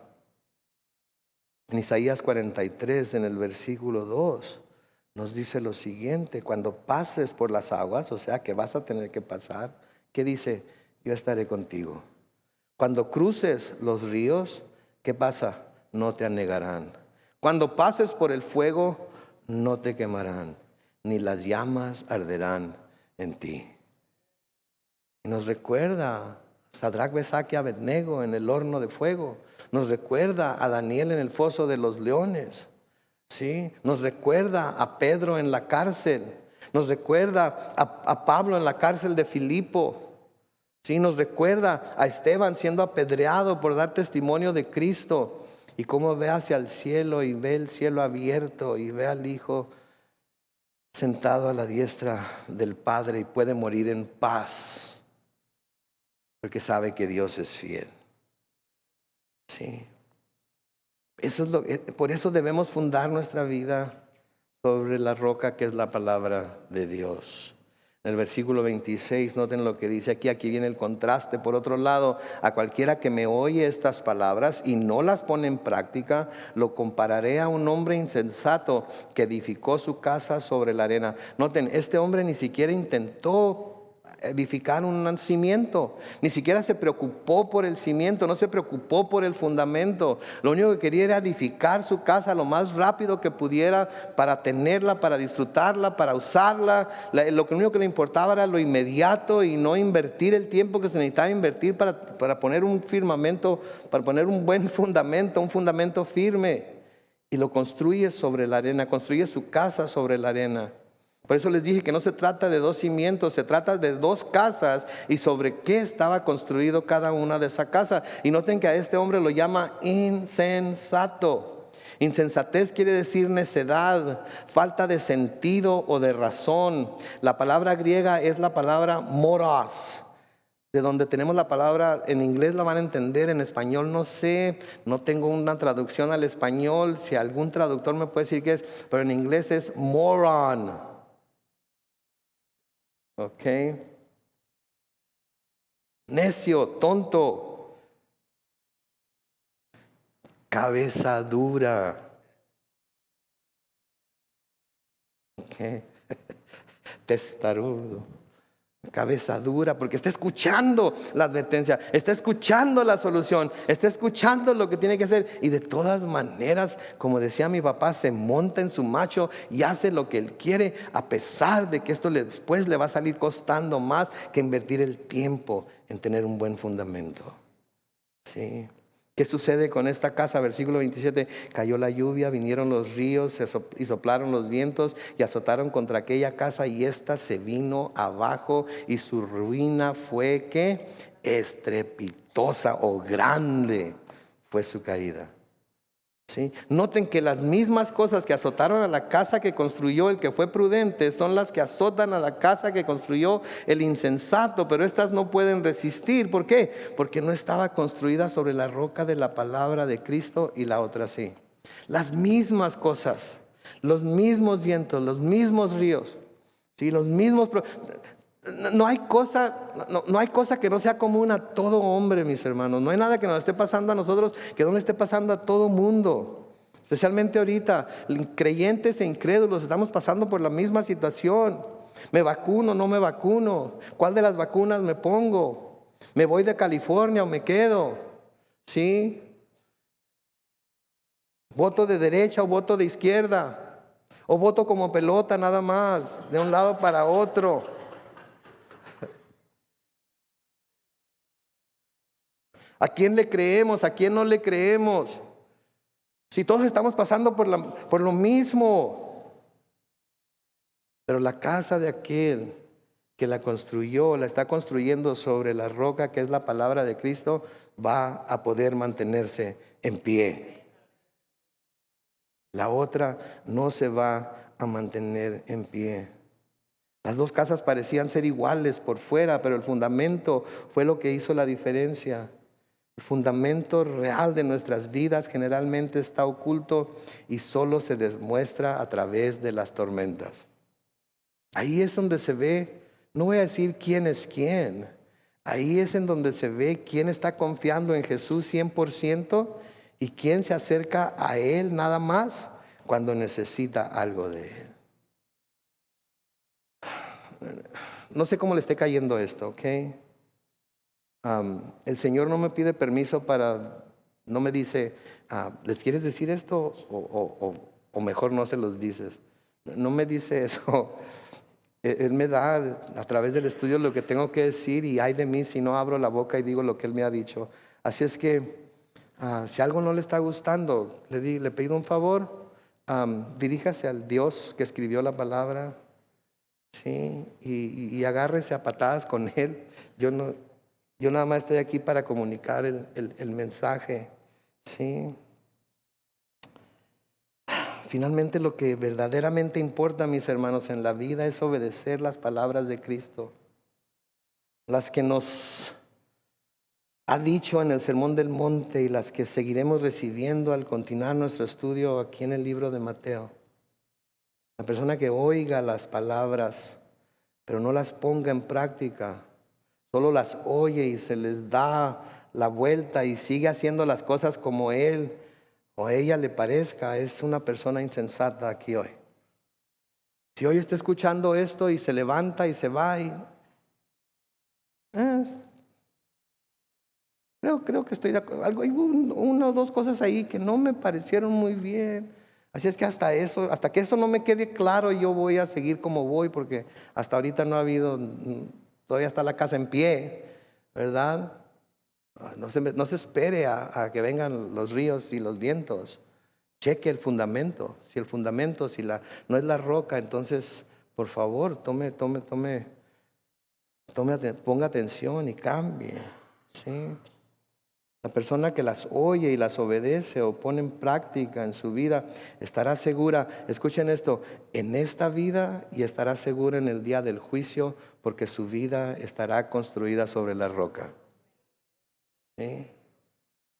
En Isaías 43, en el versículo 2, nos dice lo siguiente: cuando pases por las aguas, o sea que vas a tener que pasar, ¿qué dice? Yo estaré contigo. Cuando cruces los ríos, ¿qué pasa? No te anegarán. Cuando pases por el fuego, no te quemarán, ni las llamas arderán en ti. Y nos recuerda Sadrach, Mesach y Abednego en el horno de fuego. Nos recuerda a Daniel en el foso de los leones. ¿Sí? Nos recuerda a Pedro en la cárcel. Nos recuerda a Pablo en la cárcel de Filipo. ¿Sí? Nos recuerda a Esteban siendo apedreado por dar testimonio de Cristo. Y cómo ve hacia el cielo y ve el cielo abierto y ve al Hijo sentado a la diestra del Padre y puede morir en paz. Porque sabe que Dios es fiel. Sí. Por eso debemos fundar nuestra vida sobre la roca que es la palabra de Dios. En el versículo 26, noten lo que dice aquí. Aquí viene el contraste. Por otro lado, a cualquiera que me oye estas palabras y no las pone en práctica, lo compararé a un hombre insensato que edificó su casa sobre la arena. Noten, este hombre ni siquiera intentó edificar un cimiento. Ni siquiera se preocupó por el cimiento, no se preocupó por el fundamento. Lo único que quería era edificar su casa lo más rápido que pudiera para tenerla, para disfrutarla, para usarla. Lo único que le importaba era lo inmediato y no invertir el tiempo que se necesitaba invertir para poner un firmamento, para poner un buen fundamento, un fundamento firme. Y lo construye sobre la arena, construye su casa sobre la arena. Por eso les dije que no se trata de dos cimientos, se trata de dos casas y sobre qué estaba construido cada una de esas casas. Y noten que a este hombre lo llama insensato. Insensatez quiere decir necedad, falta de sentido o de razón. La palabra griega es la palabra moros, de donde tenemos la palabra, en inglés la van a entender, en español no sé, no tengo una traducción al español, si algún traductor me puede decir qué es, pero en inglés es moron. Ok. Necio, tonto, cabeza dura. Ok. Testarudo. Cabeza dura, porque está escuchando la advertencia, está escuchando la solución, está escuchando lo que tiene que hacer. Y de todas maneras, como decía mi papá, se monta en su macho y hace lo que él quiere, a pesar de que esto después le va a salir costando más que invertir el tiempo en tener un buen fundamento. ¿Sí? ¿Qué sucede con esta casa? Versículo 27, cayó la lluvia, vinieron los ríos y soplaron los vientos y azotaron contra aquella casa y ésta se vino abajo y su ruina fue, ¿qué? Estrepitosa o grande fue su caída. ¿Sí? Noten que las mismas cosas que azotaron a la casa que construyó el que fue prudente son las que azotan a la casa que construyó el insensato, pero estas no pueden resistir. ¿Por qué? Porque no estaba construida sobre la roca de la palabra de Cristo y la otra sí. Las mismas cosas, los mismos vientos, los mismos ríos, ¿sí? Los mismos... No hay cosa que no sea común a todo hombre, mis hermanos. No hay nada que nos esté pasando a nosotros que no le esté pasando a todo mundo. Especialmente ahorita, creyentes e incrédulos, estamos pasando por la misma situación. ¿Me vacuno, no me vacuno? ¿Cuál de las vacunas me pongo? ¿Me voy de California o me quedo? ¿Sí? ¿Voto de derecha o voto de izquierda? ¿O voto como pelota nada más, de un lado para otro? ¿A quién le creemos? ¿A quién no le creemos? Si todos estamos pasando por lo mismo. Pero la casa de aquel que la construyó, la está construyendo sobre la roca que es la palabra de Cristo, va a poder mantenerse en pie. La otra no se va a mantener en pie. Las dos casas parecían ser iguales por fuera, pero el fundamento fue lo que hizo la diferencia. El fundamento real de nuestras vidas generalmente está oculto y solo se demuestra a través de las tormentas. Ahí es donde se ve, no voy a decir quién es quién, ahí es en donde se ve quién está confiando en Jesús 100% y quién se acerca a Él nada más cuando necesita algo de Él. No sé cómo le esté cayendo esto, ¿ok? El Señor no me pide permiso no me dice, ¿les quieres decir esto? O mejor no se los dices. No me dice eso. Él me da a través del estudio lo que tengo que decir y ay de mí si no abro la boca y digo lo que Él me ha dicho. Así es que si algo no le está gustando, le pido un favor, diríjase al Dios que escribió la palabra, ¿sí? Y agárrese a patadas con Él. Yo nada más estoy aquí para comunicar el mensaje, ¿sí? Finalmente lo que verdaderamente importa, mis hermanos, en la vida es obedecer las palabras de Cristo. Las que nos ha dicho en el Sermón del Monte y las que seguiremos recibiendo al continuar nuestro estudio aquí en el libro de Mateo. La persona que oiga las palabras, pero no las ponga en práctica, solo las oye y se les da la vuelta y sigue haciendo las cosas como él o ella le parezca, es una persona insensata aquí hoy. Si hoy está escuchando esto y se levanta y se va, Eh, creo que estoy de acuerdo. Hay una o dos cosas ahí que no me parecieron muy bien. Así es que hasta que eso no me quede claro, yo voy a seguir como voy, porque hasta ahorita no ha habido, todavía está la casa en pie, ¿verdad? No se espere a que vengan los ríos y los vientos. Cheque el fundamento. Si el fundamento, no es la roca, entonces, por favor, ponga atención y cambie. ¿Sí? La persona que las oye y las obedece o pone en práctica en su vida estará segura, escuchen esto, en esta vida, y estará segura en el día del juicio, porque su vida estará construida sobre la roca. ¿Sí?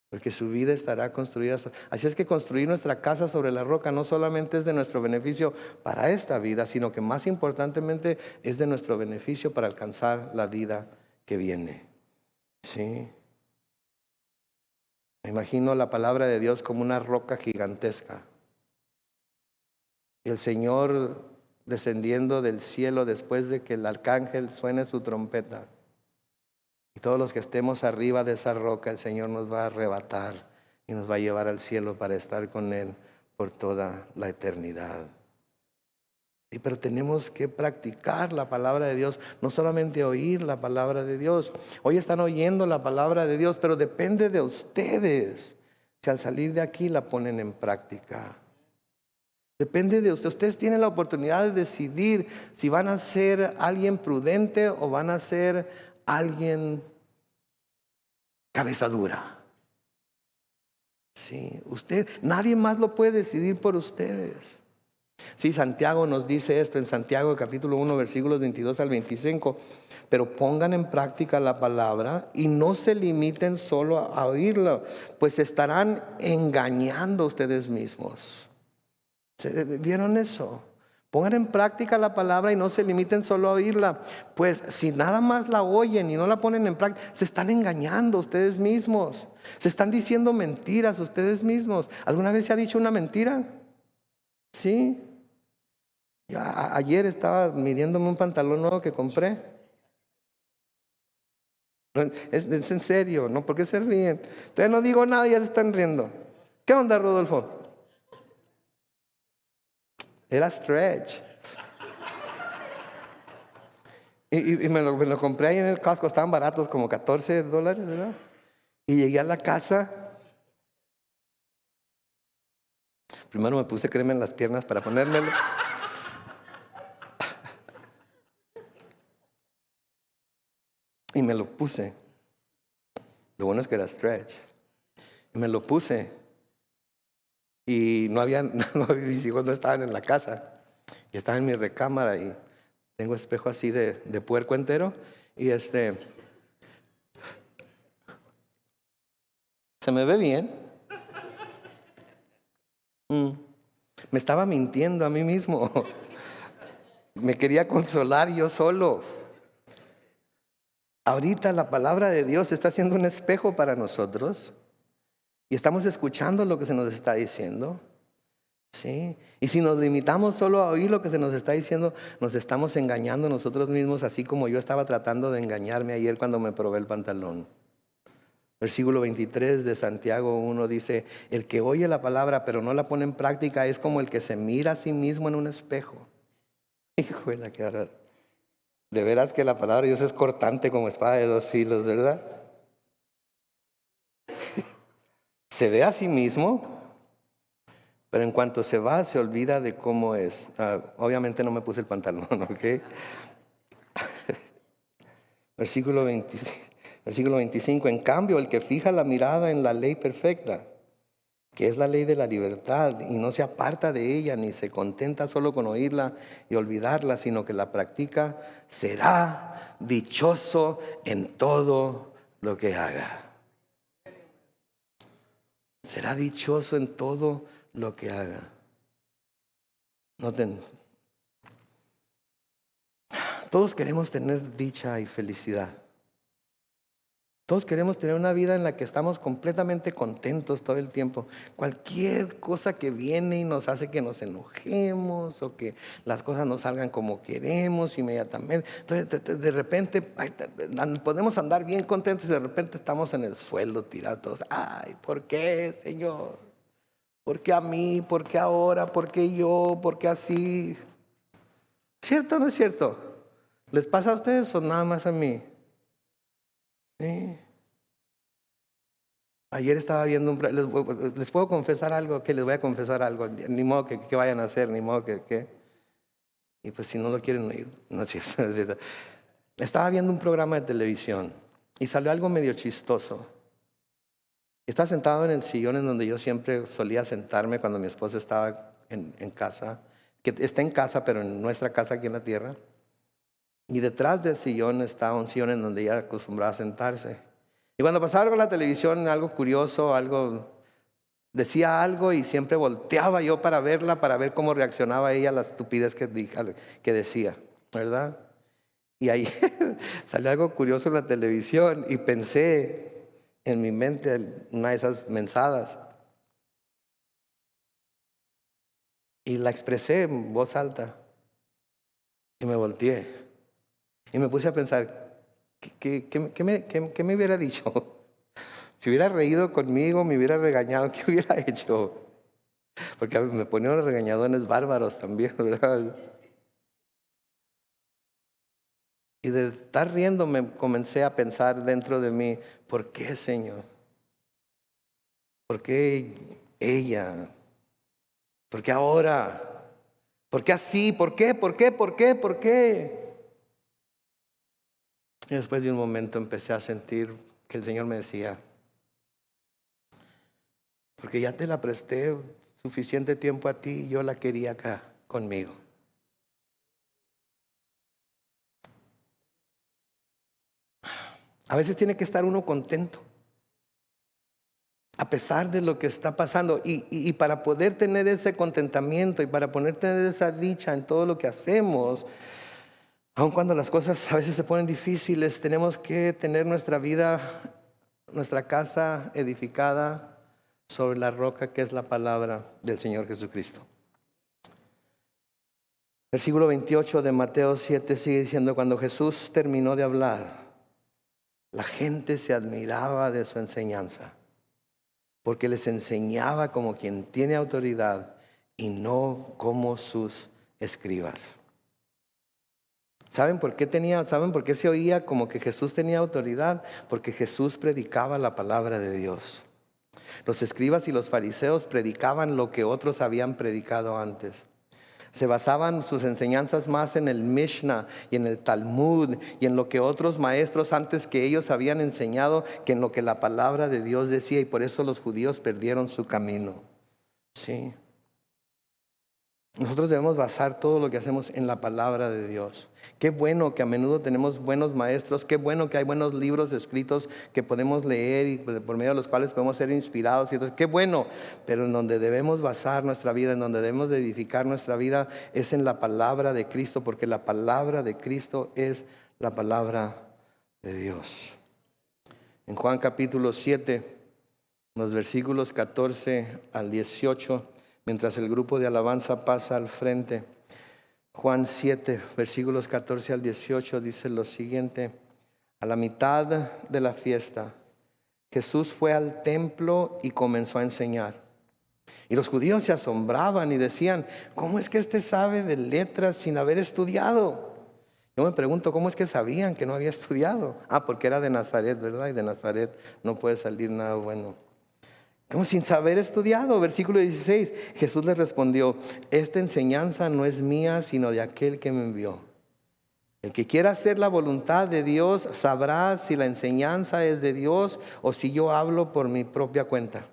Porque su vida estará construida. Así es que construir nuestra casa sobre la roca no solamente es de nuestro beneficio para esta vida, sino que más importantemente es de nuestro beneficio para alcanzar la vida que viene. ¿Sí? Me imagino la palabra de Dios como una roca gigantesca. Y el Señor descendiendo del cielo después de que el arcángel suene su trompeta. Y todos los que estemos arriba de esa roca, el Señor nos va a arrebatar y nos va a llevar al cielo para estar con Él por toda la eternidad. Sí, pero tenemos que practicar la palabra de Dios, no solamente oír la palabra de Dios. Hoy están oyendo la palabra de Dios, pero depende de ustedes si al salir de aquí la ponen en práctica. Depende de ustedes. Ustedes tienen la oportunidad de decidir si van a ser alguien prudente o van a ser alguien cabeza dura. Sí, nadie más lo puede decidir por ustedes. Sí, Santiago nos dice esto en Santiago capítulo 1 versículos 22 al 25. Pero pongan en práctica la palabra y no se limiten solo a oírlo, pues estarán engañando ustedes mismos. ¿Vieron eso? Pongan en práctica la palabra y no se limiten solo a oírla. Pues si nada más la oyen y no la ponen en práctica, se están engañando ustedes mismos. Se están diciendo mentiras ustedes mismos. ¿Alguna vez se ha dicho una mentira? Sí. Ayer estaba midiéndome un pantalón nuevo que compré. Es en serio, ¿no? ¿Por qué se ríen? Entonces no digo nada y ya se están riendo. ¿Qué onda, Rodolfo? Era stretch. Y me lo compré ahí en el Costco, estaban baratos, como $14, ¿verdad? Y llegué a la casa. Primero me puse crema en las piernas para ponérmelo. Y me lo puse. Lo bueno es que era stretch. Y me lo puse. Y mis hijos no estaban en la casa. Y estaba en mi recámara y tengo espejo así de puerco entero. Y se me ve bien. Me estaba mintiendo a mí mismo. Me quería consolar yo solo. Ahorita la palabra de Dios está siendo un espejo para nosotros. Y estamos escuchando lo que se nos está diciendo. ¿Sí? Y si nos limitamos solo a oír lo que se nos está diciendo, nos estamos engañando nosotros mismos, así como yo estaba tratando de engañarme ayer cuando me probé el pantalón. Versículo 23 de Santiago 1 dice: el que oye la palabra pero no la pone en práctica es como el que se mira a sí mismo en un espejo. Híjole, qué horror. De veras que la palabra de Dios es cortante como espada de dos filos, ¿verdad? Se ve a sí mismo, pero en cuanto se va, se olvida de cómo es. Obviamente no me puse el pantalón, ¿ok? Versículo 25. En cambio, el que fija la mirada en la ley perfecta, que es la ley de la libertad, y no se aparta de ella, ni se contenta solo con oírla y olvidarla, sino que la practica, será dichoso en todo lo que haga. Será dichoso en todo lo que haga. Noten, todos queremos tener dicha y felicidad. Todos queremos tener una vida en la que estamos completamente contentos todo el tiempo. Cualquier cosa que viene y nos hace que nos enojemos o que las cosas no salgan como queremos inmediatamente. Entonces, de repente podemos andar bien contentos y de repente estamos en el suelo tirados. Ay, ¿por qué, Señor? ¿Por qué a mí? ¿Por qué ahora? ¿Por qué yo? ¿Por qué así? ¿Cierto o no es cierto? ¿Les pasa a ustedes o nada más a mí? Sí. Ayer estaba viendo les puedo confesar algo, que les voy a confesar algo, ni modo que vayan a hacer, ni modo que, y pues si no lo quieren oír, no es cierto, no es cierto. Estaba viendo un programa de televisión y salió algo medio chistoso. Estaba sentado en el sillón en donde yo siempre solía sentarme cuando mi esposa estaba en casa, que está en casa, pero en nuestra casa aquí en la tierra. Y detrás del sillón estaba un sillón en donde ella acostumbraba a sentarse. Y cuando pasaba algo en la televisión, algo curioso, algo, decía algo y siempre volteaba yo para verla, para ver cómo reaccionaba ella a la estupidez que decía, ¿verdad? Y ahí salió algo curioso en la televisión y pensé en mi mente una de esas mensadas y la expresé en voz alta y me volteé y me puse a pensar, ¿qué me hubiera dicho? Si hubiera reído conmigo, me hubiera regañado, ¿qué hubiera hecho? Porque me ponía unos regañadones bárbaros también, ¿verdad? Y de estar riendo me comencé a pensar dentro de mí, ¿por qué, Señor? ¿Por qué ella? ¿Por qué ahora? ¿Por qué así? ¿Por qué? ¿Por qué? ¿Por qué? ¿Por qué? Y después de un momento empecé a sentir que el Señor me decía, porque ya te la presté suficiente tiempo a ti y yo la quería acá conmigo. A veces tiene que estar uno contento, a pesar de lo que está pasando. Y para poder tener ese contentamiento y para poder tener esa dicha en todo lo que hacemos, aun cuando las cosas a veces se ponen difíciles, tenemos que tener nuestra vida, nuestra casa edificada sobre la roca que es la palabra del Señor Jesucristo. Versículo 28 de Mateo 7 sigue diciendo, cuando Jesús terminó de hablar, la gente se admiraba de su enseñanza, porque les enseñaba como quien tiene autoridad y no como sus escribas. ¿Saben por qué se oía como que Jesús tenía autoridad? Porque Jesús predicaba la palabra de Dios. Los escribas y los fariseos predicaban lo que otros habían predicado antes. Se basaban sus enseñanzas más en el Mishnah y en el Talmud y en lo que otros maestros antes que ellos habían enseñado que en lo que la palabra de Dios decía, y por eso los judíos perdieron su camino. Sí. Nosotros debemos basar todo lo que hacemos en la palabra de Dios. Qué bueno que a menudo tenemos buenos maestros, qué bueno que hay buenos libros escritos que podemos leer y por medio de los cuales podemos ser inspirados. Y entonces, qué bueno, pero en donde debemos basar nuestra vida, en donde debemos de edificar nuestra vida es en la palabra de Cristo, porque la palabra de Cristo es la palabra de Dios. En Juan capítulo 7, los versículos 14 al 18, mientras el grupo de alabanza pasa al frente, Juan 7, versículos 14 al 18 dice lo siguiente: a la mitad de la fiesta, Jesús fue al templo y comenzó a enseñar. Y los judíos se asombraban y decían, ¿cómo es que este sabe de letras sin haber estudiado? Yo me pregunto, ¿cómo es que sabían que no había estudiado? Porque era de Nazaret, ¿verdad? Y de Nazaret no puede salir nada bueno. Como sin saber estudiado. Versículo 16, Jesús les respondió, esta enseñanza no es mía, sino de aquel que me envió. El que quiera hacer la voluntad de Dios sabrá si la enseñanza es de Dios o si yo hablo por mi propia cuenta.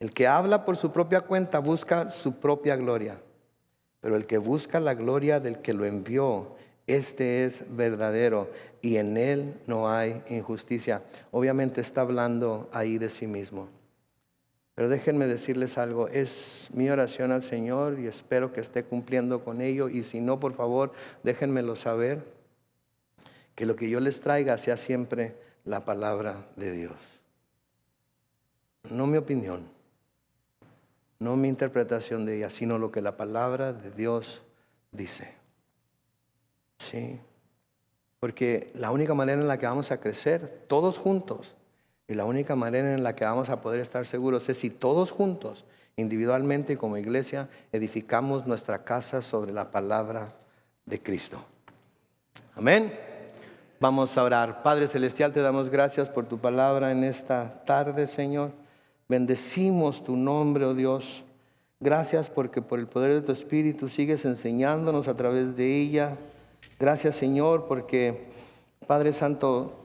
El que habla por su propia cuenta busca su propia gloria, pero el que busca la gloria del que lo envió, este es verdadero y en él no hay injusticia. Obviamente está hablando ahí de sí mismo. Pero déjenme decirles algo, es mi oración al Señor y espero que esté cumpliendo con ello. Y si no, por favor, déjenmelo saber, que lo que yo les traiga sea siempre la palabra de Dios. No mi opinión, no mi interpretación de ella, sino lo que la palabra de Dios dice. Sí. Porque la única manera en la que vamos a crecer, todos juntos, y la única manera en la que vamos a poder estar seguros es si todos juntos, individualmente y como iglesia, edificamos nuestra casa sobre la palabra de Cristo. Amén. Vamos a orar. Padre Celestial, te damos gracias por tu palabra en esta tarde, Señor. Bendecimos tu nombre, oh Dios. Gracias porque por el poder de tu Espíritu sigues enseñándonos a través de ella. Gracias, Señor, porque, Padre Santo,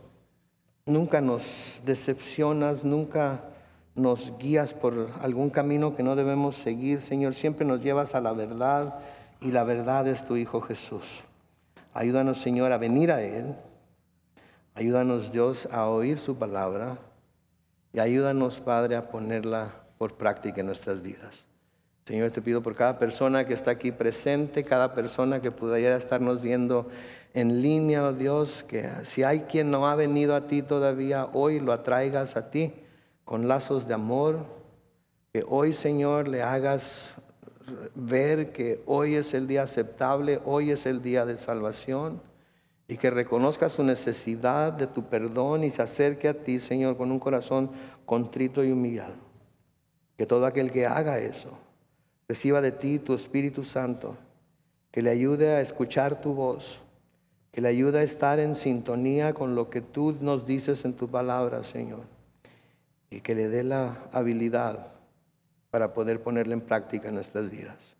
nunca nos decepcionas, nunca nos guías por algún camino que no debemos seguir, Señor. Siempre nos llevas a la verdad y la verdad es tu Hijo Jesús. Ayúdanos, Señor, a venir a Él. Ayúdanos, Dios, a oír su palabra y ayúdanos, Padre, a ponerla por práctica en nuestras vidas. Señor, te pido por cada persona que está aquí presente, cada persona que pudiera estarnos viendo en línea, oh Dios, que si hay quien no ha venido a ti todavía, hoy lo atraigas a ti con lazos de amor, que hoy, Señor, le hagas ver que hoy es el día aceptable, hoy es el día de salvación, y que reconozca su necesidad de tu perdón y se acerque a ti, Señor, con un corazón contrito y humillado. Que todo aquel que haga eso reciba de ti tu Espíritu Santo, que le ayude a escuchar tu voz, que le ayude a estar en sintonía con lo que tú nos dices en tu palabra, Señor, y que le dé la habilidad para poder ponerla en práctica en nuestras vidas,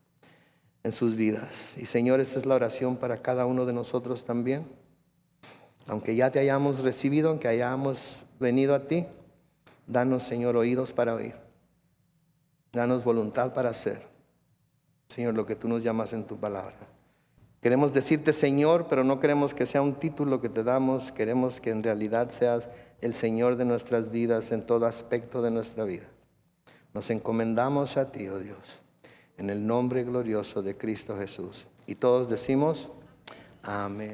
en sus vidas. Y Señor, esta es la oración para cada uno de nosotros también. Aunque ya te hayamos recibido, aunque hayamos venido a ti, danos, Señor, oídos para oír. Danos voluntad para hacer, Señor, lo que tú nos llamas en tu palabra. Queremos decirte Señor, pero no queremos que sea un título que te damos. Queremos que en realidad seas el Señor de nuestras vidas en todo aspecto de nuestra vida. Nos encomendamos a ti, oh Dios, en el nombre glorioso de Cristo Jesús. Y todos decimos, amén.